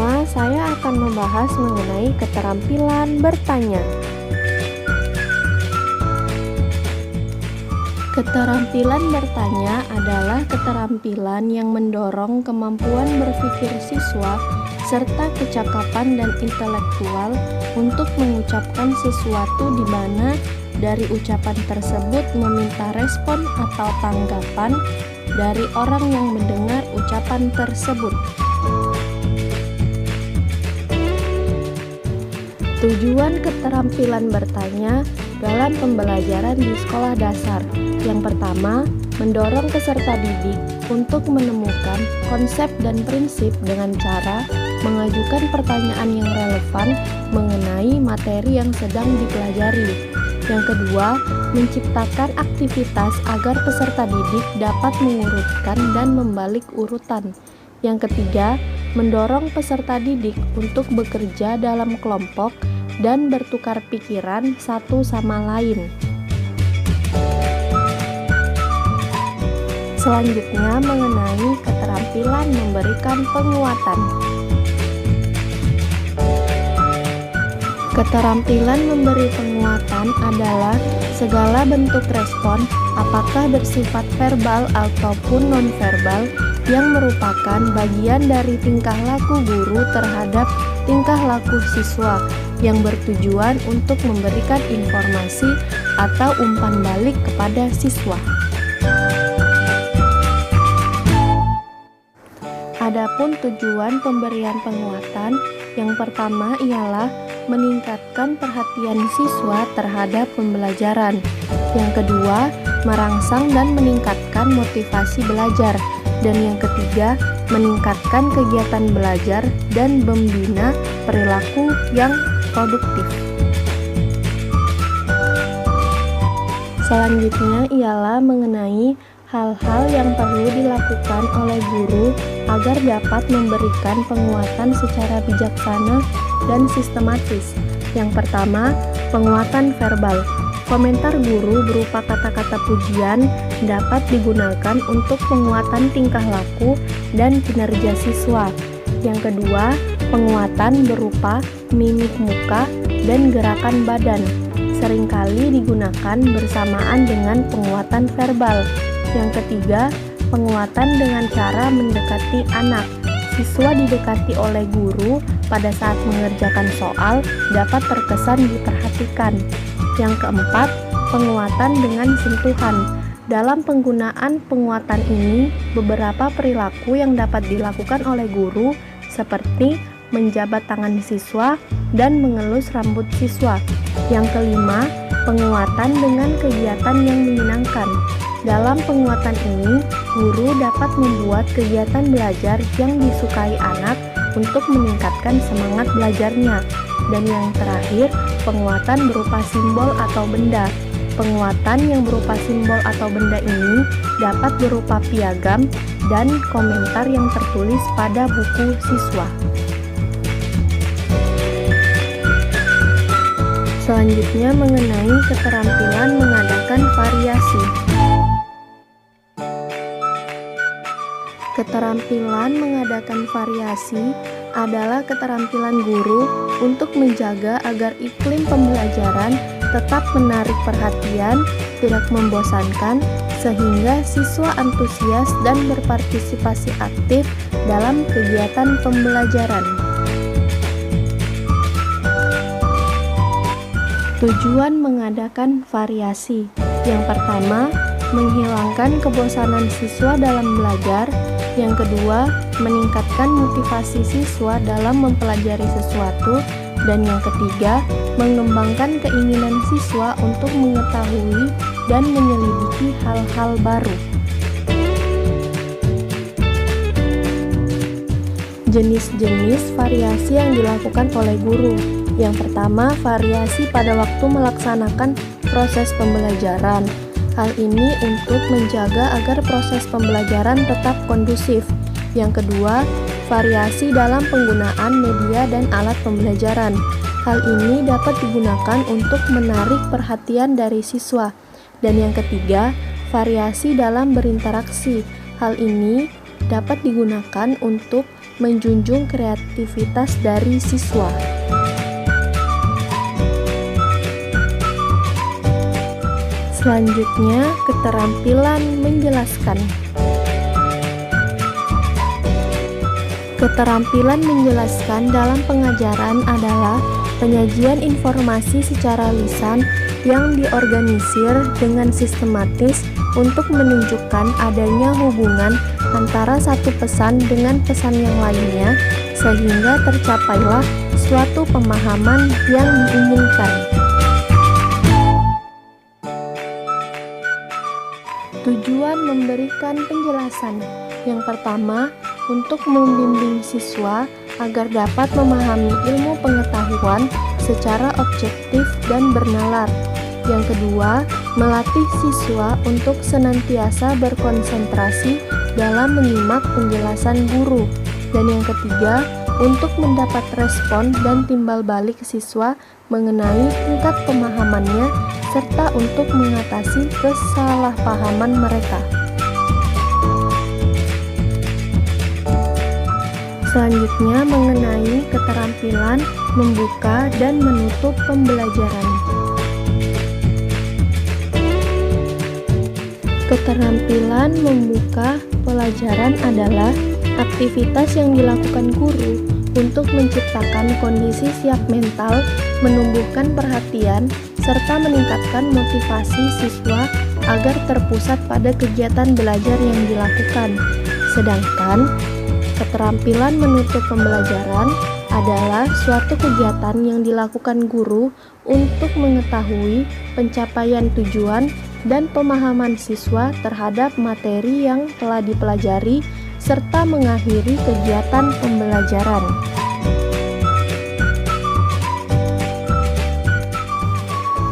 pertama, saya akan membahas mengenai keterampilan bertanya. Keterampilan bertanya adalah keterampilan yang mendorong kemampuan berpikir siswa serta kecakapan dan intelektual untuk mengucapkan sesuatu di mana dari ucapan tersebut meminta respon atau tanggapan dari orang yang mendengar ucapan tersebut. Tujuan keterampilan bertanya dalam pembelajaran di sekolah dasar. Yang pertama, mendorong peserta didik untuk menemukan konsep dan prinsip dengan cara mengajukan pertanyaan yang relevan mengenai materi yang sedang dipelajari. Yang kedua, menciptakan aktivitas agar peserta didik dapat mengurutkan dan membalik urutan. Yang ketiga, mendorong peserta didik untuk bekerja dalam kelompok dan bertukar pikiran satu sama lain. Selanjutnya mengenai keterampilan memberikan penguatan. Keterampilan memberi penguatan adalah segala bentuk respon, apakah bersifat verbal ataupun nonverbal, yang merupakan bagian dari tingkah laku guru terhadap tingkah laku siswa yang bertujuan untuk memberikan informasi atau umpan balik kepada siswa. Adapun tujuan pemberian penguatan, yang pertama ialah meningkatkan perhatian siswa terhadap pembelajaran. Yang kedua, merangsang dan meningkatkan motivasi belajar. Dan yang ketiga, meningkatkan kegiatan belajar dan membina perilaku yang produktif. Selanjutnya ialah mengenai hal-hal yang perlu dilakukan oleh guru agar dapat memberikan penguatan secara bijaksana dan sistematis. Yang pertama, penguatan verbal. Komentar guru berupa kata-kata pujian dapat digunakan untuk penguatan tingkah laku dan kinerja siswa. Yang kedua, penguatan berupa mimik muka dan gerakan badan. Seringkali digunakan bersamaan dengan penguatan verbal. Yang ketiga, penguatan dengan cara mendekati anak. Siswa didekati oleh guru pada saat mengerjakan soal dapat terkesan diperhatikan. Yang keempat, penguatan dengan sentuhan. Dalam penggunaan penguatan ini, beberapa perilaku yang dapat dilakukan oleh guru seperti menjabat tangan siswa dan mengelus rambut siswa. Yang kelima, penguatan dengan kegiatan yang menyenangkan. Dalam penguatan ini, guru dapat membuat kegiatan belajar yang disukai anak untuk meningkatkan semangat belajarnya. Dan yang terakhir, penguatan berupa simbol atau benda. Penguatan yang berupa simbol atau benda ini dapat berupa piagam dan komentar yang tertulis pada buku siswa. Selanjutnya mengenai keterampilan mengadakan variasi. Keterampilan mengadakan variasi adalah keterampilan guru untuk menjaga agar iklim pembelajaran tetap menarik perhatian, tidak membosankan, sehingga siswa antusias dan berpartisipasi aktif dalam kegiatan pembelajaran. Tujuan mengadakan variasi. Yang pertama, menghilangkan kebosanan siswa dalam belajar. Yang kedua, meningkatkan motivasi siswa dalam mempelajari sesuatu. Dan yang ketiga, mengembangkan keinginan siswa untuk mengetahui dan menyelidiki hal-hal baru. Jenis-jenis variasi yang dilakukan oleh guru. Yang pertama, variasi pada waktu melaksanakan proses pembelajaran. Hal ini untuk menjaga agar proses pembelajaran tetap kondusif. Yang kedua, variasi dalam penggunaan media dan alat pembelajaran. Hal ini dapat digunakan untuk menarik perhatian dari siswa. Dan yang ketiga, variasi dalam berinteraksi. Hal ini dapat digunakan untuk menjunjung kreativitas dari siswa. Selanjutnya, keterampilan menjelaskan. Keterampilan menjelaskan dalam pengajaran adalah penyajian informasi secara lisan yang diorganisir dengan sistematis untuk menunjukkan adanya hubungan antara satu pesan dengan pesan yang lainnya, sehingga tercapailah suatu pemahaman yang diinginkan. Tujuan memberikan penjelasan. Yang pertama, untuk membimbing siswa agar dapat memahami ilmu pengetahuan secara objektif dan bernalar. Yang kedua, melatih siswa untuk senantiasa berkonsentrasi dalam menyimak penjelasan guru. Dan yang ketiga, untuk mendapat respon dan timbal balik siswa mengenai tingkat pemahamannya serta untuk mengatasi kesalahpahaman mereka. Selanjutnya mengenai keterampilan membuka dan menutup pembelajaran. Keterampilan membuka pelajaran adalah aktivitas yang dilakukan guru untuk menciptakan kondisi siap mental, menumbuhkan perhatian, serta meningkatkan motivasi siswa agar terpusat pada kegiatan belajar yang dilakukan. Sedangkan keterampilan menutup pembelajaran adalah suatu kegiatan yang dilakukan guru untuk mengetahui pencapaian tujuan dan pemahaman siswa terhadap materi yang telah dipelajari serta mengakhiri kegiatan pembelajaran.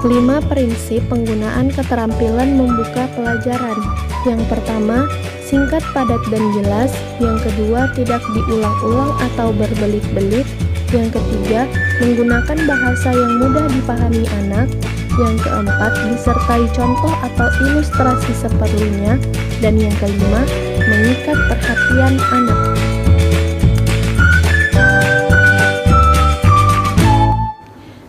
Lima prinsip penggunaan keterampilan membuka pelajaran. Yang pertama, singkat, padat, dan jelas. Yang kedua, tidak diulang-ulang atau berbelit-belit. Yang ketiga, menggunakan bahasa yang mudah dipahami anak. Yang keempat, disertai contoh atau ilustrasi seperlunya. Dan yang kelima, mengikat perhatian anak.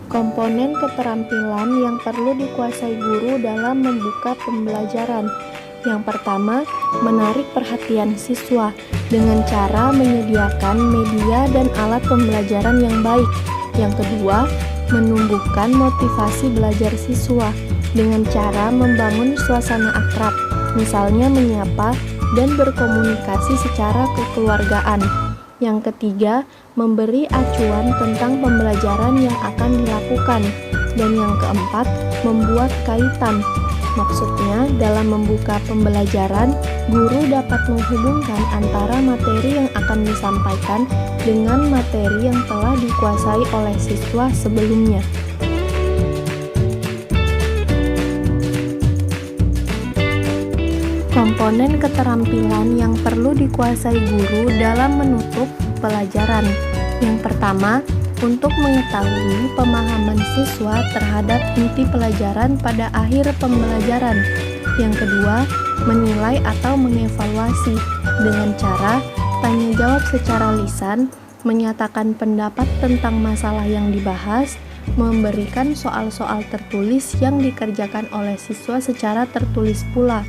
Komponen keterampilan yang perlu dikuasai guru dalam membuka pembelajaran. Yang pertama, menarik perhatian siswa dengan cara menyediakan media dan alat pembelajaran yang baik. Yang kedua, menumbuhkan motivasi belajar siswa dengan cara membangun suasana akrab, misalnya menyapa dan berkomunikasi secara kekeluargaan. Yang ketiga, memberi acuan tentang pembelajaran yang akan dilakukan. Dan yang keempat, membuat kaitan. Maksudnya, dalam membuka pembelajaran, guru dapat menghubungkan antara materi yang akan disampaikan dengan materi yang telah dikuasai oleh siswa sebelumnya. Komponen keterampilan yang perlu dikuasai guru dalam menutup pelajaran. Yang pertama, untuk mengetahui pemahaman siswa terhadap inti pelajaran pada akhir pembelajaran. Yang kedua, menilai atau mengevaluasi dengan cara tanya jawab secara lisan, menyatakan pendapat tentang masalah yang dibahas, memberikan soal-soal tertulis yang dikerjakan oleh siswa secara tertulis pula.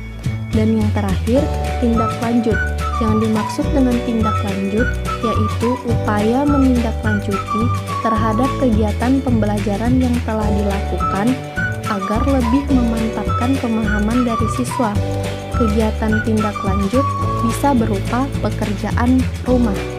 Dan yang terakhir, tindak lanjut. Yang dimaksud dengan tindak lanjut yaitu upaya menindaklanjuti terhadap kegiatan pembelajaran yang telah dilakukan agar lebih memantapkan pemahaman dari siswa. Kegiatan tindak lanjut bisa berupa pekerjaan rumah.